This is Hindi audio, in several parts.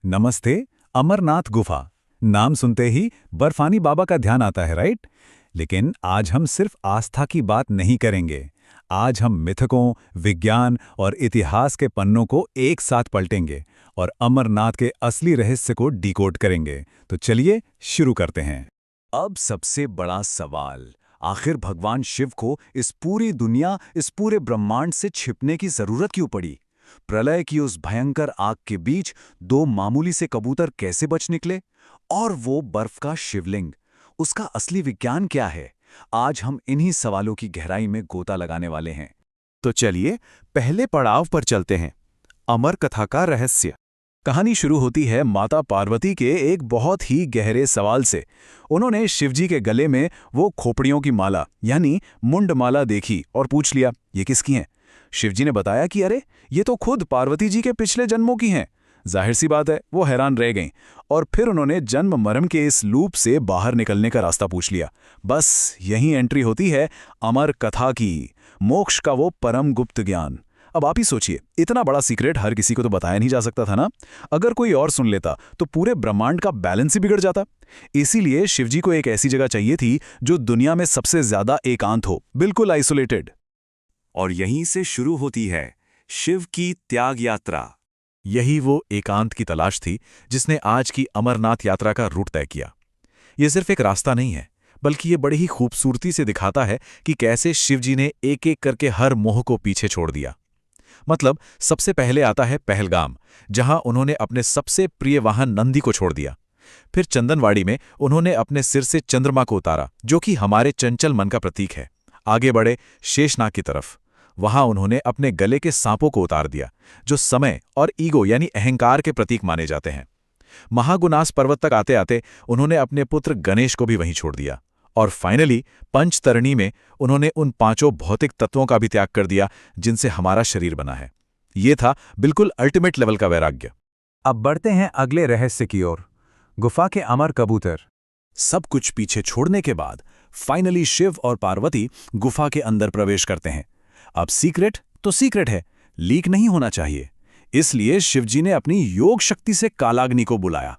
नमस्ते। अमरनाथ गुफा नाम सुनते ही बर्फानी बाबा का ध्यान आता है, राइट? लेकिन आज हम सिर्फ आस्था की बात नहीं करेंगे। आज हम मिथकों, विज्ञान और इतिहास के पन्नों को एक साथ पलटेंगे और अमरनाथ के असली रहस्य को डिकोड करेंगे। तो चलिए शुरू करते हैं। अब सबसे बड़ा सवाल, आखिर भगवान शिव को इस पूरी दुनिया, इस पूरे ब्रह्मांड से छिपने की जरूरत क्यों पड़ी? प्रलय की उस भयंकर आग के बीच दो मामूली से कबूतर कैसे बच निकले? और वो बर्फ का शिवलिंग, उसका असली विज्ञान क्या है? आज हम इन्हीं सवालों की गहराई में गोता लगाने वाले हैं। तो चलिए पहले पड़ाव पर चलते हैं, अमर कथा का रहस्य। कहानी शुरू होती है माता पार्वती के एक बहुत ही गहरे सवाल से। उन्होंने शिवजी के गले में वो खोपड़ियों की माला यानी मुंडमाला देखी और पूछ लिया, ये किसकी हैं? शिवजी ने बताया कि अरे ये तो खुद पार्वती जी के पिछले जन्मों की हैं। जाहिर सी बात है, वो हैरान रह गईं और फिर उन्होंने जन्म मरण के इस लूप से बाहर निकलने का रास्ता पूछ लिया। बस यहीं एंट्री होती है अमर कथा की, मोक्ष का वो परम गुप्त ज्ञान। अब आप ही सोचिए, इतना बड़ा सीक्रेट हर किसी को तो बताया नहीं जा सकता था ना। अगर कोई और सुन लेता तो पूरे ब्रह्मांड का बैलेंस ही बिगड़ जाता। इसीलिए शिवजी को एक ऐसी जगह चाहिए थी जो दुनिया में सबसे ज्यादा एकांत हो, बिल्कुल आइसोलेटेड। और यहीं से शुरू होती है शिव की त्याग यात्रा। यही वो एकांत की तलाश थी जिसने आज की अमरनाथ यात्रा का रूट तय किया। ये सिर्फ एक रास्ता नहीं है, बल्कि ये बड़ी ही खूबसूरती से दिखाता है कि कैसे शिवजी ने एक एक करके हर मोह को पीछे छोड़ दिया। मतलब सबसे पहले आता है पहलगाम, जहां उन्होंने अपने सबसे प्रिय वाहन नंदी को छोड़ दिया। फिर चंदनवाड़ी में उन्होंने अपने सिर से चंद्रमा को उतारा, जो कि हमारे चंचल मन का प्रतीक है। आगे बढ़े शेषनाग की तरफ, वहां उन्होंने अपने गले के सांपों को उतार दिया, जो समय और ईगो यानी अहंकार के प्रतीक माने जाते हैं। महागुनास पर्वत तक आते आते उन्होंने अपने पुत्र गणेश को भी वहीं छोड़ दिया। और फाइनली पंचतरणी में उन्होंने उन पांचों भौतिक तत्वों का भी त्याग कर दिया जिनसे हमारा शरीर बना है। ये था बिल्कुल अल्टीमेट लेवल का वैराग्य। अब बढ़ते हैं अगले रहस्य की ओर, गुफा के अमर कबूतर। सब कुछ पीछे छोड़ने के बाद फाइनली शिव और पार्वती गुफा के अंदर प्रवेश करते हैं। अब सीक्रेट तो सीक्रेट है, लीक नहीं होना चाहिए। इसलिए शिवजी ने अपनी योग शक्ति से कालाग्नि को बुलाया।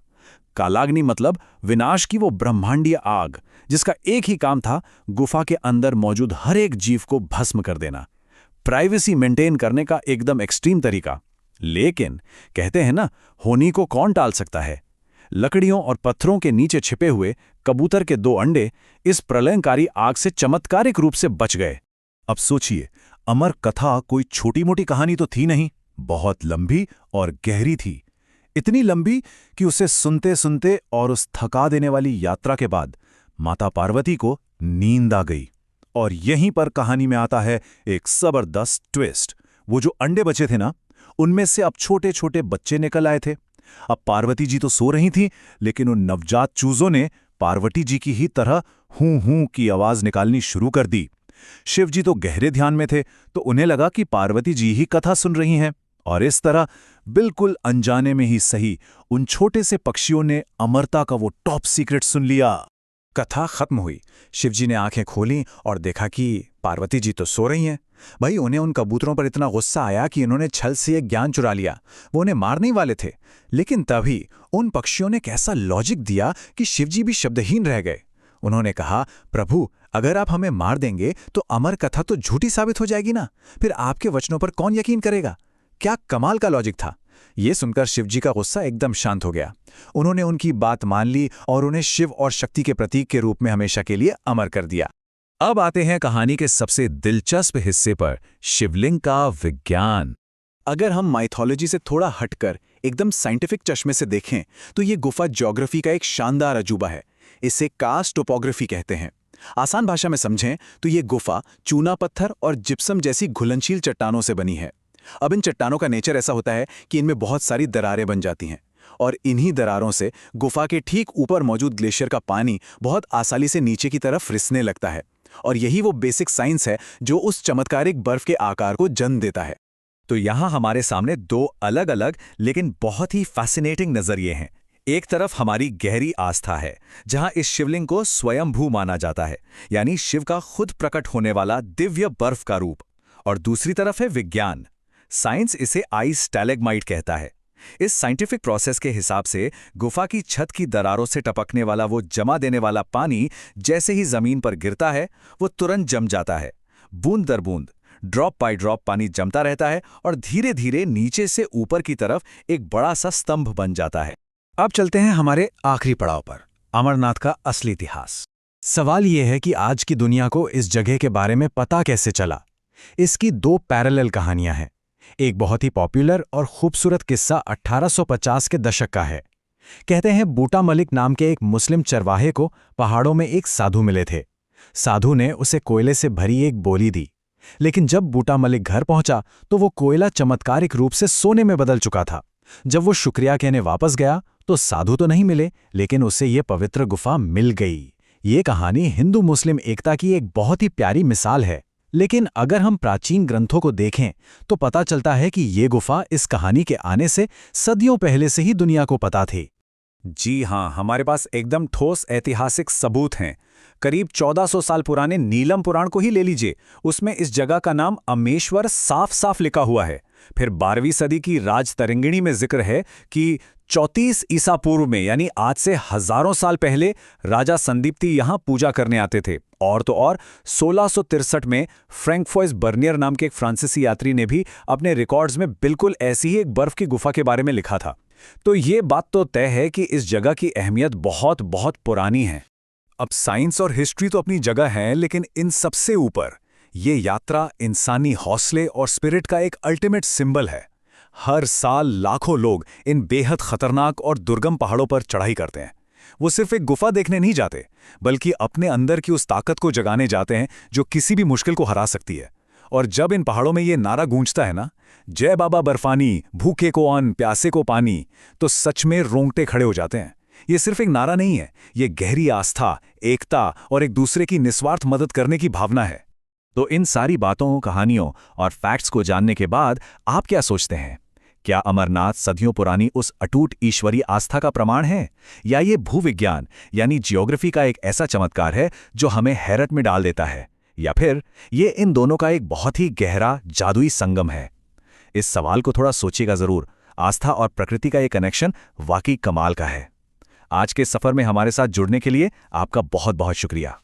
कालाग्नि मतलब विनाश की वो ब्रह्मांडीय आग, जिसका एक ही काम था, गुफा के अंदर मौजूद हर एक जीव को भस्म कर देना। प्राइवेसी मेंटेन करने का एकदम एक्सट्रीम तरीका। लेकिन कहते हैं ना, होनी को कौन टाल सकता है। लकड़ियों और पत्थरों के नीचे छिपे हुए कबूतर के दो अंडे इस प्रलयंकारी आग से चमत्कारिक रूप से बच गए। अब सोचिए, अमर कथा कोई छोटी मोटी कहानी तो थी नहीं, बहुत लंबी और गहरी थी। इतनी लंबी कि उसे सुनते सुनते और उस थका देने वाली यात्रा के बाद माता पार्वती को नींद आ गई। और यहीं पर कहानी में आता है एक जबरदस्त ट्विस्ट। वो जो अंडे बचे थे ना, उनमें से अब छोटे छोटे बच्चे निकल आए थे। अब पार्वती जी तो सो रही थीं, लेकिन उन नवजात चूजों ने पार्वती जी की ही तरह हूं हूं की आवाज निकालनी शुरू कर दी। शिवजी तो गहरे ध्यान में थे, तो उन्हें लगा कि पार्वती जी ही कथा सुन रही हैं। और इस तरह बिल्कुल अनजाने में ही सही, उन छोटे से पक्षियों ने अमरता का वो टॉप सीक्रेट सुन लिया। कथा खत्म हुई, शिवजी ने आंखें खोलीं और देखा कि पार्वती जी तो सो रही हैं। भाई, उन्हें उन कबूतरों पर इतना गुस्सा आया कि इन्होंने छल से एक ज्ञान चुरा लिया। वो उन्हें मारने ही वाले थे, लेकिन तभी उन पक्षियों ने कैसा लॉजिक दिया कि शिवजी भी शब्दहीन रह गए। उन्होंने कहा, प्रभु, अगर आप हमें मार देंगे तो अमर कथा तो झूठी साबित हो जाएगी ना, फिर आपके वचनों पर कौन यकीन करेगा? क्या कमाल का लॉजिक था। ये सुनकर शिवजी का गुस्सा एकदम शांत हो गया। उन्होंने उनकी बात मान ली और उन्हें शिव और शक्ति के प्रतीक के रूप में हमेशा के लिए अमर कर दिया। अब आते हैं कहानी के सबसे दिलचस्प हिस्से पर, शिवलिंग का विज्ञान। अगर हम माइथोलॉजी से थोड़ा हटकर एकदम साइंटिफिक चश्मे से देखें तो ये गुफा ज्योग्राफी का एक शानदार अजूबा है। इसे कास्ट टोपोग्राफी कहते हैं। आसान भाषा में समझें तो ये गुफा चूना पत्थर और जिप्सम जैसी घुलनशील चट्टानों से बनी है। अब इन चट्टानों का नेचर ऐसा होता है कि इनमें बहुत सारी दरारें बन जाती हैं, और इन्हीं दरारों से गुफा के ठीक ऊपर मौजूद ग्लेशियर का पानी बहुत आसानी से नीचे की तरफ रिसने लगता है। और यही वो बेसिक साइंस है जो उस चमत्कारिक बर्फ के आकार को जन्म देता है। तो यहाँ हमारे सामने दो अलग अलग लेकिन बहुत ही फैसिनेटिंग नजरिए हैं। एक तरफ हमारी गहरी आस्था है, जहां इस शिवलिंग को स्वयंभू माना जाता है, यानी शिव का खुद प्रकट होने वाला दिव्य बर्फ का रूप। और दूसरी तरफ है विज्ञान। साइंस इसे आइस स्टैलेग्माइट कहता है। इस साइंटिफिक प्रोसेस के हिसाब से गुफा की छत की दरारों से टपकने वाला वो जमा देने वाला पानी जैसे ही जमीन पर गिरता है वो तुरंत जम जाता है। बूंद दर बूंद, ड्रॉप बाय ड्रॉप पानी जमता रहता है और धीरे धीरे नीचे से ऊपर की तरफ एक बड़ा सा स्तंभ बन जाता है। अब चलते हैं हमारे आखिरी पड़ाव पर, अमरनाथ का असली इतिहास। सवाल यह है कि आज की दुनिया को इस जगह के बारे में पता कैसे चला। इसकी दो पैरेलल कहानियां हैं। एक बहुत ही पॉपुलर और खूबसूरत किस्सा 1850 के दशक का है। कहते हैं बूटा मलिक नाम के एक मुस्लिम चरवाहे को पहाड़ों में एक साधु मिले थे। साधु ने उसे कोयले से भरी एक बोली दी, लेकिन जब बूटा मलिक घर पहुंचा तो वो कोयला चमत्कारिक रूप से सोने में बदल चुका था। जब वो शुक्रिया कहने वापस गया तो साधु तो नहीं मिले, लेकिन उसे ये पवित्र गुफा मिल गई। ये कहानी हिंदू मुस्लिम एकता की एक बहुत ही प्यारी मिसाल है। लेकिन अगर हम प्राचीन ग्रंथों को देखें तो पता चलता है कि ये गुफा इस कहानी के आने से सदियों पहले से ही दुनिया को पता थी। जी हाँ, हमारे पास एकदम ठोस ऐतिहासिक सबूत हैं। करीब 1400 साल पुराने नीलम पुराण को ही ले लीजिए, उसमें इस जगह का नाम अमेश्वर साफ साफ लिखा हुआ है। फिर 12वीं सदी की राजतरंगिणी में जिक्र है कि 34 ईसा पूर्व में, यानी आज से हजारों साल पहले, राजा संदीप्ति यहाँ पूजा करने आते थे। और तो और 1663 में फ्रैंकफॉइस बर्नियर नाम के एक फ्रांसीसी यात्री ने भी अपने रिकॉर्ड्स में बिल्कुल ऐसी ही एक बर्फ की गुफा के बारे में लिखा था। तो ये बात तो तय है कि इस जगह की अहमियत बहुत बहुत पुरानी है। अब साइंस और हिस्ट्री तो अपनी जगह है, लेकिन इन सबसे ऊपर ये यात्रा इंसानी हौसले और स्पिरिट का एक अल्टीमेट सिंबल है। हर साल लाखों लोग इन बेहद खतरनाक और दुर्गम पहाड़ों पर चढ़ाई करते हैं। वो सिर्फ एक गुफा देखने नहीं जाते, बल्कि अपने अंदर की उस ताकत को जगाने जाते हैं जो किसी भी मुश्किल को हरा सकती है। और जब इन पहाड़ों में ये नारा गूंजता है ना, जय बाबा बर्फानी, भूखे को अन्न, प्यासे को पानी, तो सच में रोंगटे खड़े हो जाते हैं। ये सिर्फ एक नारा नहीं है, ये गहरी आस्था, एकता और एक दूसरे की निस्वार्थ मदद करने की भावना है। तो इन सारी बातों, कहानियों और फैक्ट्स को जानने के बाद आप क्या सोचते हैं? क्या अमरनाथ सदियों पुरानी उस अटूट ईश्वरीय आस्था का प्रमाण है, या ये भूविज्ञान यानी जियोग्राफी का एक ऐसा चमत्कार है जो हमें हैरत में डाल देता है, या फिर ये इन दोनों का एक बहुत ही गहरा जादुई संगम है? इस सवाल को थोड़ा सोचिएगा जरूर। आस्था और प्रकृति का ये कनेक्शन वाकई कमाल का है। आज के सफर में हमारे साथ जुड़ने के लिए आपका बहुत बहुत शुक्रिया।